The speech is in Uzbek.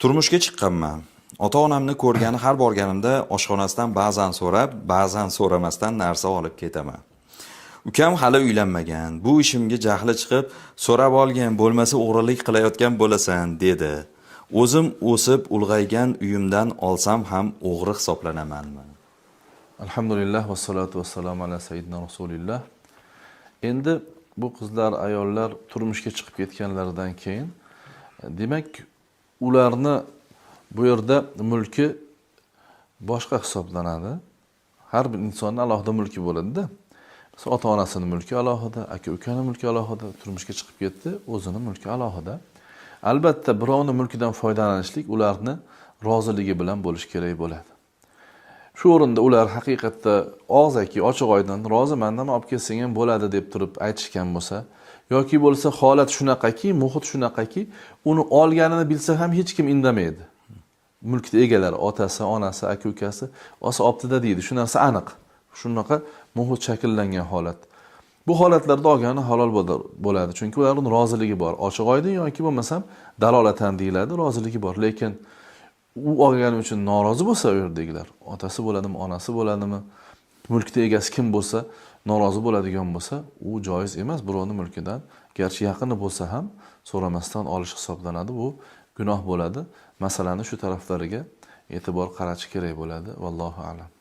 Turmushga chiqqanman. Ota-onamni ko'rgani har borganimda oshxonasidan ba'zan so'rab, ba'zan so'ramasdan narsa olib ketaman. Ukam hali uylanmagan. Bu ishimga jahli chiqib, so'rab olgin, bo'lmasa o'g'rilik qilayotgan bo'lasan, dedi. O'zim o'sib ulg'aygan uyimdan olsam ham o'g'ri hisoblanamanmi? Alhamdulillah va salatu vassalamu ala sayyidina rasulillah. Endi bu qizlar, ayollar turmushga chiqib ketganlaridan keyin demak ularni bu yerda mulki boshqa hisoblanadi. Har bir insonning alohida mulki bo'ladi-da. Mesela ota-onasining mulki alohida, aka-ukaning mulki alohida, turmushga chiqib ketdi, o'zining mulki alohida. Albatta birovning mulkidan foydalanishlik ularni roziligi bilan bo'lish kerak bo'ladi. Shu o'rinda ular haqiqatda og'zaki, ochiq-oydin rozi mandan olib kelsang ham bo'ladi deb turib aytishgan bo'lsa, yoki bo'lsa holat shunaqaki, muhit shunaqaki, uni olganini bilsa ham hech kim indamaydi. Mulkni egalari, otasi, onasi, aka-ukasi, olsa olibdi-da deydi. Shu narsa aniq. Shunaqa muhit shakllangan holat. Bu holatlarda olgani halol bo'ladi. Chunki ularning roziligi bor. Ochiq-oydin yoki bo'lmasam dalolatan deyiladi, roziligi bor. Lekin u olgani uchun norozi bo'lsa u yerdagilar, otasi bo'ladimi, onasi bo'ladimi, mulkni egasi kim bo'lsa, norozi bo'ladigan bo'lsa, u joiz emas birovning mulkidan, garchi yaqini bo'lsa ham so'ramasdan olish hisoblanadi. Bu gunoh bo'ladi. Masalani shu taraflariga e'tibor qaratish kerak bo'ladi. Vallohu a'lam.